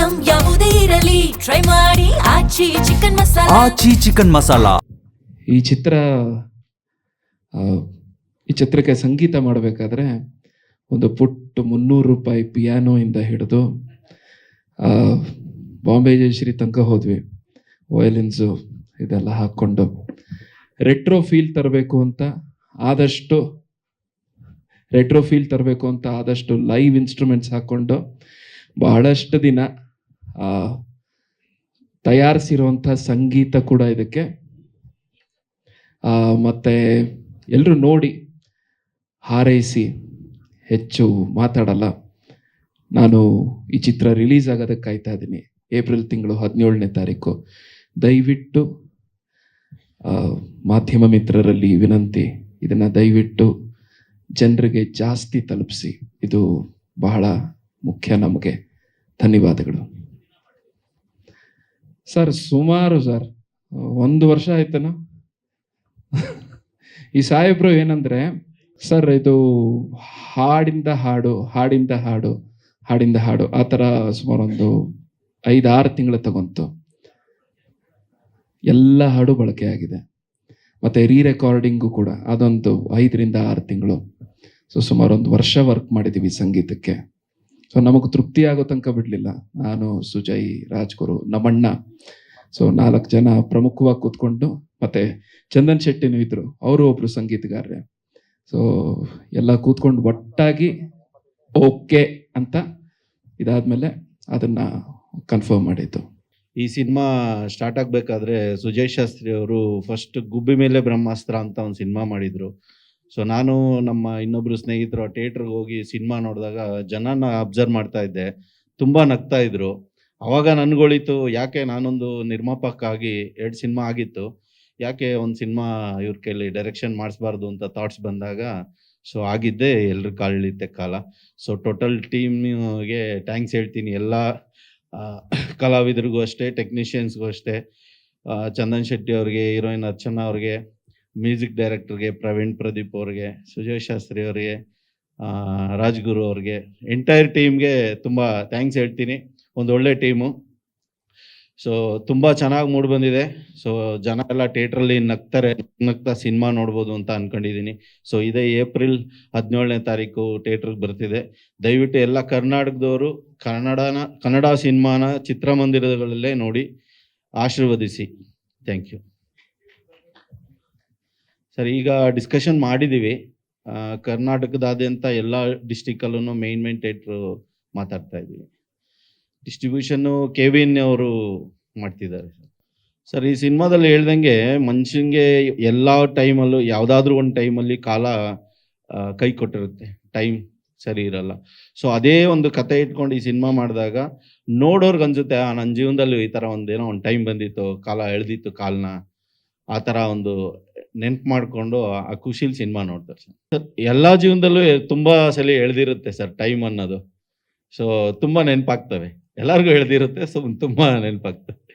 Item ಯಾವುದೇ ಇರಲಿ try ಮಾಡಿ ಆಚಿ ಚಿಕನ್ ಮಸಾಲಾ. ಆಚಿ ಚಿಕನ್ ಮಸಾಲಾ. ಈ ಚಿತ್ರಕ್ಕೆ ಸಂಗೀತ ಮಾಡಬೇಕಾದ್ರೆ ಒಂದು ಪುಟ್ಟ 300 ರೂಪಾಯಿ ಪಿಯಾನೋ ಇಂದ ಹಿಡಿದು ಬಾಂಬೆ ಜಯಶ್ರೀ ತನಕ ಹೋದ್ವಿ. ವಯಲಿನ್ಸು ಇದೆಲ್ಲ ಹಾಕ್ಕೊಂಡು ರೆಟ್ರೋ ಫೀಲ್ ತರಬೇಕು ಅಂತ ಆದಷ್ಟು ಲೈವ್ ಇನ್ಸ್ಟ್ರೂಮೆಂಟ್ಸ್ ಹಾಕ್ಕೊಂಡು ಬಹಳಷ್ಟು ದಿನ ತಯಾರಿಸಿರುವಂಥ ಸಂಗೀತ ಕೂಡ ಇದಕ್ಕೆ. ಮತ್ತೆ ಎಲ್ಲರೂ ನೋಡಿ ಹಾರೈಸಿ. ಹೆಚ್ಚು ಮಾತಾಡಲ್ಲ. ನಾನು ಈ ಚಿತ್ರ ರಿಲೀಸ್ ಆಗೋದಕ್ಕೆ ಕಾಯ್ತಾ ಇದ್ದೀನಿ. ಏಪ್ರಿಲ್ ತಿಂಗಳು 17ನೇ ತಾರೀಕು. ದಯವಿಟ್ಟು ಮಾಧ್ಯಮ ಮಿತ್ರರಲ್ಲಿ ವಿನಂತಿ, ಇದನ್ನು ದಯವಿಟ್ಟು ಜನರಿಗೆ ಜಾಸ್ತಿ ತಲುಪಿಸಿ. ಇದು ಬಹಳ ಮುಖ್ಯ ನಮಗೆ. ಧನ್ಯವಾದಗಳು ಸರ್. ಸುಮಾರು ಸರ್ 1 ವರ್ಷ ಆಯ್ತನ ಈ ಸಾಹೇಬ್ರು ಏನಂದ್ರೆ, ಸರ್ ಇದು ಹಾಡಿಂದ ಹಾಡು ಆ ಥರ ಸುಮಾರು ಒಂದು 5-6 ತಿಂಗಳು ತಗೊಂತು. ಎಲ್ಲ ಹಾಡು ಬಳಕೆ ಆಗಿದೆ. ಮತ್ತೆ ರೆಕಾರ್ಡಿಂಗು ಕೂಡ ಅದೊಂದು 5-6 ತಿಂಗಳು. ಸೊ ಸುಮಾರು 1 ವರ್ಷ ವರ್ಕ್ ಮಾಡಿದ್ದೀವಿ ಸಂಗೀತಕ್ಕೆ. ಸೊ ನಮಗೆ ತೃಪ್ತಿ ಆಗೋ ತನಕ ಬಿಡಲಿಲ್ಲ. ನಾನು, ಸುಜಯ್, ರಾಜ್ಗುರು, ನಮ್ಮಣ್ಣ, ಸೊ 4 ಜನ ಪ್ರಮುಖವಾಗಿ ಕೂತ್ಕೊಂಡು, ಮತ್ತೆ ಚಂದನ್ ಶೆಟ್ಟಿನೂ ಇದ್ರು, ಅವರು ಒಬ್ರು ಸಂಗೀತಗಾರರೇ. ಸೊ ಎಲ್ಲ ಕೂತ್ಕೊಂಡು ಒಟ್ಟಾಗಿ ಓಕೆ ಅಂತ ಇದಾದ್ಮೇಲೆ ಅದನ್ನ ಕನ್ಫರ್ಮ್ ಮಾಡಿದ್ದು. ಈ ಸಿನಿಮಾ ಸ್ಟಾರ್ಟ್ ಆಗಬೇಕಾದ್ರೆ ಸುಜಯ್ ಶಾಸ್ತ್ರಿ ಅವರು ಫಸ್ಟ್ ಗುಬ್ಬಿ ಮೇಲೆ ಬ್ರಹ್ಮಾಸ್ತ್ರ ಅಂತ ಒಂದು ಸಿನಿಮಾ ಮಾಡಿದ್ರು. ಸೊ ನಾನು ನಮ್ಮ ಇನ್ನೊಬ್ರು ಸ್ನೇಹಿತರು ಥಿಯೇಟ್ರಿಗೆ ಹೋಗಿ ಸಿನಿಮಾ ನೋಡಿದಾಗ ಜನನ ಅಬ್ಸರ್ವ್ ಮಾಡ್ತಾ ಇದ್ದೆ. ತುಂಬ ನಗ್ತಾ ಇದ್ರು. ಅವಾಗ ನನ್ಗೊಳಿತು, ಯಾಕೆ ನಾನೊಂದು ನಿರ್ಮಾಪಕ್ಕಾಗಿ 2 ಸಿನಿಮಾ ಆಗಿತ್ತು, ಯಾಕೆ ಒಂದು ಸಿನಿಮಾ ಇವ್ರ ಕೈಲಿ ಡೈರೆಕ್ಷನ್ ಮಾಡಿಸ್ಬಾರ್ದು ಅಂತ ಥಾಟ್ಸ್ ಬಂದಾಗ ಸೊ ಆಗಿದ್ದೆ ಎಲ್ರ ಕಾಲಿತ್ತೆ ಕಾಲ. ಸೊ ಟೋಟಲ್ ಟೀಮ್ಗೆ ಥ್ಯಾಂಕ್ಸ್ ಹೇಳ್ತೀನಿ. ಎಲ್ಲ ಕಲಾವಿದರಿಗೂ ಅಷ್ಟೇ, ಟೆಕ್ನಿಷಿಯನ್ಸ್ಗೂ ಅಷ್ಟೇ, ಚಂದನ್ ಶೆಟ್ಟಿ ಅವ್ರಿಗೆ, ಹೀರೋಯಿನ್ ಅರ್ಚನಾ ಅವ್ರಿಗೆ, ಮ್ಯೂಸಿಕ್ ಡೈರೆಕ್ಟರ್ಗೆ ಪ್ರವೀಣ್ ಪ್ರದೀಪ್ ಅವ್ರಿಗೆ, ಸುಜಯ್ ಶಾಸ್ತ್ರಿ ಅವ್ರಿಗೆ, ರಾಜ್ಗುರು ಅವ್ರಿಗೆ, ಎಂಟೈರ್ ಟೀಮ್ಗೆ ತುಂಬ ಥ್ಯಾಂಕ್ಸ್ ಹೇಳ್ತೀನಿ. ಒಂದು ಒಳ್ಳೆ ಟೀಮು. ಸೊ ತುಂಬ ಚೆನ್ನಾಗಿ ಮೂಡ್ ಬಂದಿದೆ. ಸೊ ಜನ ಎಲ್ಲ ಥಿಯೇಟ್ರಲ್ಲಿ ನಗ್ತಾ ಸಿನಿಮಾ ನೋಡ್ಬೋದು ಅಂತ ಅನ್ಕೊಂಡಿದ್ದೀನಿ. ಸೊ ಇದೇ ಏಪ್ರಿಲ್ 17ನೇ ತಾರೀಕು ಥಿಯೇಟ್ರಿಗೆ ಬರ್ತಿದೆ. ದಯವಿಟ್ಟು ಎಲ್ಲ ಕರ್ನಾಟಕದವರು ಕನ್ನಡ ಸಿನಿಮಾನ ಚಿತ್ರಮಂದಿರಗಳಲ್ಲೇ ನೋಡಿ ಆಶೀರ್ವದಿಸಿ. Thank you sir. ಈಗ ಡಿಸ್ಕಷನ್ ಮಾಡಿದ್ದೀವಿ. ಕರ್ನಾಟಕದಾದ್ಯಂತ ಎಲ್ಲ ಡಿಸ್ಟಿಕಲ್ಲೂ ಮೇನ್ ಥಿಯೇಟ್ರು ಮಾತಾಡ್ತಾ ಇದ್ದೀವಿ. ಡಿಸ್ಟ್ರಿಬ್ಯೂಷನ್ನು KVN ಅವರು ಮಾಡ್ತಿದ್ದಾರೆ ಸರ್. ಈ ಸಿನಿಮಾದಲ್ಲಿ ಹೇಳ್ದಂಗೆ ಮನುಷ್ಯಂಗೆ ಎಲ್ಲ ಟೈಮಲ್ಲೂ ಯಾವುದಾದ್ರೂ ಒಂದು ಟೈಮಲ್ಲಿ ಕಾಲ ಕೈ ಕೊಟ್ಟಿರುತ್ತೆ, ಟೈಮ್ ಸರಿ ಇರಲ್ಲ. ಸೊ ಅದೇ ಒಂದು ಕತೆ ಇಟ್ಕೊಂಡು ಈ ಸಿನಿಮಾ ಮಾಡಿದಾಗ ನೋಡೋರ್ಗೆ ಅನ್ಸುತ್ತೆ, ನನ್ನ ಜೀವನದಲ್ಲೂ ಈ ಥರ ಒಂದೇನೋ ಒಂದು ಟೈಮ್ ಬಂದಿತ್ತು, ಕಾಲ ಎಳೆದಿತ್ತು ಕಾಲನ್ನ, ಆ ಥರ ಒಂದು ನೆನ್ಪು ಮಾಡಿಕೊಂಡು ಆ ಖುಷಿಲಿ ಸಿನಿಮಾ ನೋಡ್ತಾರೆ ಸರ್. ಎಲ್ಲ ಜೀವನದಲ್ಲೂ ತುಂಬ ಸಲ ಎಳೆದಿರುತ್ತೆ ಸರ್ ಟೈಮ್ ಅನ್ನೋದು. ಸೊ ತುಂಬ ನೆನಪಾಗ್ತವೆ, ಎಲ್ಲರಿಗೂ ಎಳೆದಿರುತ್ತೆ. ಸೊ ತುಂಬ ನೆನಪಾಗ್ತವೆ.